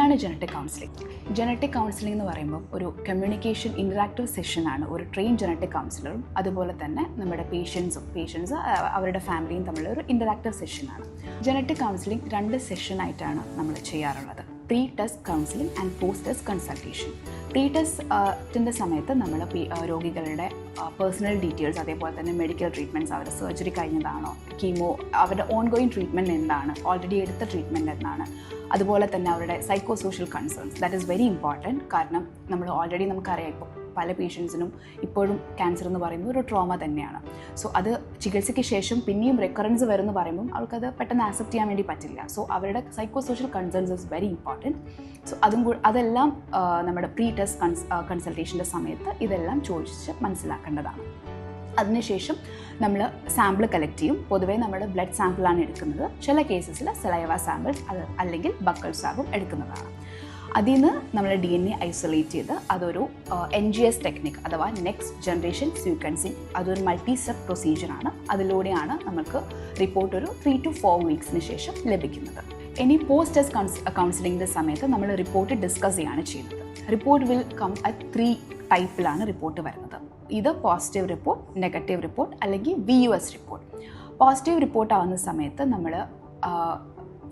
എന്താണ് genetic counselling? Genetic counselling എന്ന് പറയുമ്പോൾ ഒരു കമ്മ്യൂണിക്കേഷൻ ഇൻറ്ററാക്റ്റീവ് സെഷനാണ്. ഒരു ട്രെയിൻ ജനറ്റിക് കൗൺസിലറും അതുപോലെ തന്നെ നമ്മുടെ പേഷ്യൻസ് അവരുടെ ഫാമിലിയും തമ്മിലുള്ള ഒരു ഇൻറ്ററാക്റ്റീവ് സെഷനാണ്. ജനറ്റിക് കൗൺസിലിംഗ് 2 സെഷനായിട്ടാണ് നമ്മൾ ചെയ്യാറുള്ളത്. Pre test counselling and post test consultation. Pre ടെസ്റ്റിൻ്റെ സമയത്ത് നമ്മൾ രോഗികളുടെ പേഴ്സണൽ ഡീറ്റെയിൽസ്, അതേപോലെ തന്നെ മെഡിക്കൽ ട്രീറ്റ്മെൻറ്റ്സ്, അവരുടെ സർജറി കഴിഞ്ഞതാണോ, കീമോ, അവരുടെ ഓൺഗോയിങ് ട്രീറ്റ്മെൻറ്റ് എന്താണ്, ഓൾറെഡി എടുത്ത ട്രീറ്റ്മെൻറ്റ് എന്താണ്, അതുപോലെ തന്നെ അവരുടെ psycho social concerns. That is very important. കാരണം നമുക്കറിയാം, ഇപ്പോൾ പല പേഷ്യൻസിനും ഇപ്പോഴും ക്യാൻസർ എന്ന് പറയുന്നത് ഒരു ട്രോമ തന്നെയാണ്. സോ അത് ചികിത്സയ്ക്ക് ശേഷം പിന്നെയും റെക്കറൻസ് വരുമെന്ന് പറയുമ്പം അവർക്കത് പെട്ടെന്ന് ആക്സെപ്റ്റ് ചെയ്യാൻ വേണ്ടി പറ്റില്ല. സോ അവരുടെ psycho social concerns is very important. So അതെല്ലാം നമ്മുടെ പ്രീ ടെസ്റ്റ് കൺസൾട്ടേഷൻ്റെ സമയത്ത് ഇതെല്ലാം ചോദിച്ച് മനസ്സിലാക്കേണ്ടതാണ്. അതിനുശേഷം നമ്മൾ സാമ്പിൾ കളക്ട് ചെയ്യും. പൊതുവേ നമ്മൾ ബ്ലഡ് സാമ്പിളാണ് എടുക്കുന്നത്. ചില കേസസിൽ സലൈവ സാമ്പിൾസ് അല്ലെങ്കിൽ ബക്കൽ സ്വാബും എടുക്കുന്നതാണ്. അതിൽ നിന്ന് നമ്മൾ DNA ഐസൊലേറ്റ് ചെയ്ത് അതൊരു NGS ടെക്നിക് അഥവാ നെക്സ്റ്റ് ജനറേഷൻ സീക്വൻസിങ്, അതൊരു മൾട്ടി സ്റ്റെപ്പ് പ്രൊസീജിയറാണ്. അതിലൂടെയാണ് നമുക്ക് റിപ്പോർട്ട് ഒരു 3 to 4 വീക്സിന് ശേഷം ലഭിക്കുന്നത്. ഇനി പോസ്റ്റ് ടെസ്റ്റ് കൗൺസിലിംഗിൻ്റെ സമയത്ത് നമ്മൾ റിപ്പോർട്ട് ഡിസ്കസ് ചെയ്യാണ് ചെയ്യുന്നത്. റിപ്പോർട്ട് വിൽ കം അറ്റ് 3 ടൈപ്പിലാണ് റിപ്പോർട്ട് വരുന്നത്. ഇത് പോസിറ്റീവ് റിപ്പോർട്ട്, നെഗറ്റീവ് റിപ്പോർട്ട് അല്ലെങ്കിൽ VUS റിപ്പോർട്ട്. പോസിറ്റീവ് റിപ്പോർട്ട് ആവുന്ന സമയത്ത് നമ്മൾ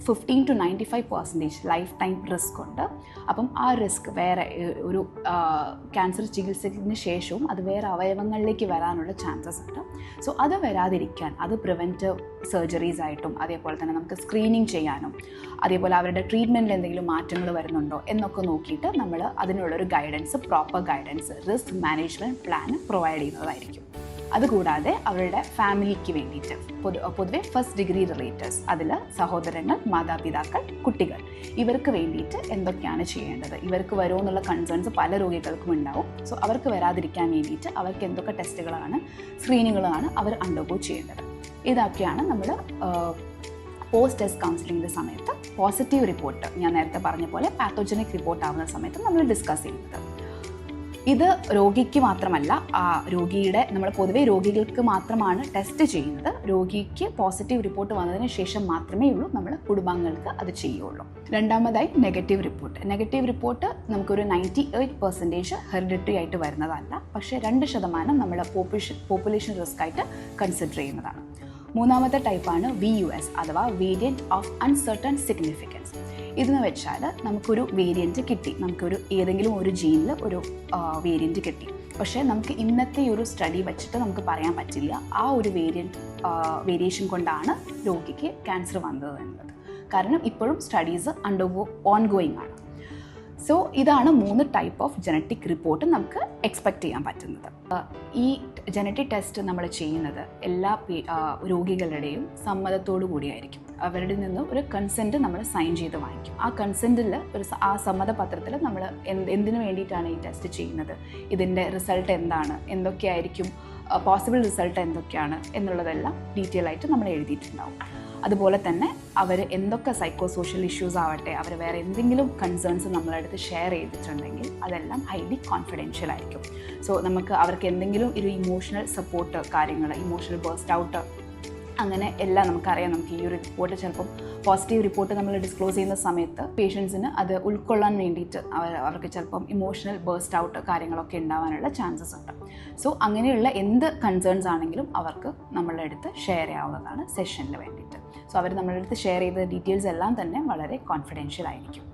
15 to 95% ലൈഫ് ടൈം റിസ്ക് ഉണ്ട്. അപ്പം ആ റിസ്ക് വേറെ ഒരു ക്യാൻസർ ചികിത്സയ്ക്ക് ശേഷവും അത് വേറെ അവയവങ്ങളിലേക്ക് വരാനുള്ള ചാൻസസ് ഉണ്ട്. സോ അത് വരാതിരിക്കാൻ, അത് പ്രിവെൻറ്റീവ് സർജറീസ് ആയിട്ടും അതേപോലെ തന്നെ നമുക്ക് സ്ക്രീനിങ് ചെയ്യാനും അതേപോലെ അവരുടെ ട്രീറ്റ്മെൻറ്റിൽ എന്തെങ്കിലും മാറ്റങ്ങൾ വരുന്നുണ്ടോ എന്നൊക്കെ നോക്കിയിട്ട് നമ്മൾ അതിനുള്ളൊരു guidance, proper guidance, risk management plan provide ചെയ്യുന്നതായിരിക്കും. അതുകൂടാതെ അവരുടെ ഫാമിലിക്ക് വേണ്ടിയിട്ട് പൊതുവെ ഫസ്റ്റ് ഡിഗ്രി റിലേറ്റീവ്സ്, അതിൽ സഹോദരങ്ങൾ, മാതാപിതാക്കൾ, കുട്ടികൾ, ഇവർക്ക് വേണ്ടിയിട്ട് എന്തൊക്കെയാണ് ചെയ്യേണ്ടത്, ഇവർക്ക് വരുമോ എന്നുള്ള കൺസേൺസ് പല രോഗികൾക്കും ഉണ്ടാവും. സോ അവർക്ക് വരാതിരിക്കാൻ വേണ്ടിയിട്ട് അവർക്ക് എന്തൊക്കെ ടെസ്റ്റുകളാണ്, സ്ക്രീനിങ്ങുകളാണ് അവർ അണ്ടർഗോ ചെയ്യേണ്ടത്. ഇതൊക്കെയാണ് നമ്മൾ പോസ്റ്റ് ടെസ്റ്റ് കൗൺസിലിംഗിൻ്റെ സമയത്ത് പോസിറ്റീവ് റിപ്പോർട്ട്, ഞാൻ നേരത്തെ പറഞ്ഞ പോലെ പാത്തോജനിക് റിപ്പോർട്ട് ആവുന്ന സമയത്ത് നമ്മൾ ഡിസ്കസ് ചെയ്യുന്നത്. ഇത് രോഗിക്ക് മാത്രമല്ല, നമ്മൾ പൊതുവേ രോഗികൾക്ക് മാത്രമാണ് ടെസ്റ്റ് ചെയ്യുന്നത്. രോഗിക്ക് പോസിറ്റീവ് റിപ്പോർട്ട് വന്നതിന് ശേഷം മാത്രമേ ഉള്ളൂ നമ്മൾ കുടുംബാംഗങ്ങൾക്ക് അത് ചെയ്യുള്ളൂ. രണ്ടാമതായി നെഗറ്റീവ് റിപ്പോർട്ട്. നെഗറ്റീവ് റിപ്പോർട്ട് നമുക്കൊരു 98% ഹെറിഡിറ്ററി ആയിട്ട് വരുന്നതല്ല, പക്ഷേ 2% നമ്മൾ പോപ്പുലേഷൻ റിസ്ക് ആയിട്ട് കൺസിഡർ ചെയ്യുന്നതാണ്. മൂന്നാമത്തെ ടൈപ്പാണ് VUS അഥവാ വേരിയൻറ്റ് ഓഫ് അൺസർട്ടൺ സിഗ്നിഫിക്കൻസ്. ഇതെന്ന് വെച്ചാൽ നമുക്കൊരു വേരിയൻറ്റ് കിട്ടി, നമുക്കൊരു ഏതെങ്കിലും ഒരു ജീനിൽ ഒരു വേരിയൻറ്റ് കിട്ടി, പക്ഷേ നമുക്ക് ഇന്നത്തെ ഒരു സ്റ്റഡി വെച്ചിട്ട് നമുക്ക് പറയാൻ പറ്റില്ല ആ ഒരു വേരിയേഷൻ കൊണ്ടാണ് രോഗിക്ക് ക്യാൻസർ വന്നത് എന്നത്. കാരണം ഇപ്പോഴും സ്റ്റഡീസ് ഓൺഗോയിങ് ആണ്. സോ ഇതാണ് 3 ടൈപ്പ് ഓഫ് ജനറ്റിക് റിപ്പോർട്ട് നമുക്ക് എക്സ്പെക്റ്റ് ചെയ്യാൻ പറ്റുന്നത്. ഈ ജനറ്റിക് ടെസ്റ്റ് നമ്മൾ ചെയ്യുന്നത് എല്ലാ രോഗികളുടെയും സമ്മതത്തോടു കൂടിയായിരിക്കും. അവരുടെ നിന്ന് ഒരു കൺസെൻറ്റ് നമ്മൾ സൈൻ ചെയ്ത് വാങ്ങിക്കും. ആ കൺസെൻറ്റിൽ ആ സമ്മതപത്രത്തിൽ നമ്മൾ എന്തിനു വേണ്ടിയിട്ടാണ് ഈ ടെസ്റ്റ് ചെയ്യുന്നത്, ഇതിൻ്റെ റിസൾട്ട് എന്താണ്, എന്തൊക്കെയായിരിക്കും പോസിബിൾ റിസൾട്ട് എന്തൊക്കെയാണ് എന്നുള്ളതെല്ലാം ഡീറ്റെയിൽ ആയിട്ട് നമ്മൾ എഴുതിയിട്ടുണ്ടാവും. അതുപോലെ തന്നെ അവർ എന്തൊക്കെ സൈക്കോ സോഷ്യൽ ഇഷ്യൂസ് ആവട്ടെ, അവർ വേറെ എന്തെങ്കിലും കൺസേൺസ് നമ്മളടുത്ത് ഷെയർ ചെയ്തിട്ടുണ്ടെങ്കിൽ അതെല്ലാം ഹൈലി കോൺഫിഡൻഷ്യൽ ആയിരിക്കും. സോ നമുക്ക് അവർക്ക് എന്തെങ്കിലും ഒരു ഇമോഷണൽ സപ്പോർട്ട് കാര്യങ്ങൾ, ഇമോഷണൽ ബേസ്റ്റ് ഔട്ട്, അങ്ങനെ എല്ലാം നമുക്കറിയാം. നമുക്ക് ഈ ഒരു റിപ്പോർട്ട് ചിലപ്പം പോസിറ്റീവ് റിപ്പോർട്ട് നമ്മൾ ഡിസ്ക്ലോസ് ചെയ്യുന്ന സമയത്ത് പേഷ്യൻസിന് അത് ഉൾക്കൊള്ളാൻ വേണ്ടിയിട്ട് അവർക്ക് ചിലപ്പം ഇമോഷണൽ ബേസ്റ്റ് ഔട്ട് കാര്യങ്ങളൊക്കെ ഉണ്ടാവാനുള്ള ചാൻസസ് ഉണ്ട്. സോ അങ്ങനെയുള്ള എന്ത് കൺസേൺസ് ആണെങ്കിലും അവർക്ക് നമ്മളുടെ അടുത്ത് ഷെയർ ചെയ്യാവുന്നതാണ് സെഷനിൽ വേണ്ടിയിട്ട്. സോ അവർ നമ്മളുടെ അടുത്ത് ഷെയർ ചെയ്ത ഡീറ്റെയിൽസ് എല്ലാം തന്നെ വളരെ കോൺഫിഡൻഷ്യൽ ആയിരിക്കും.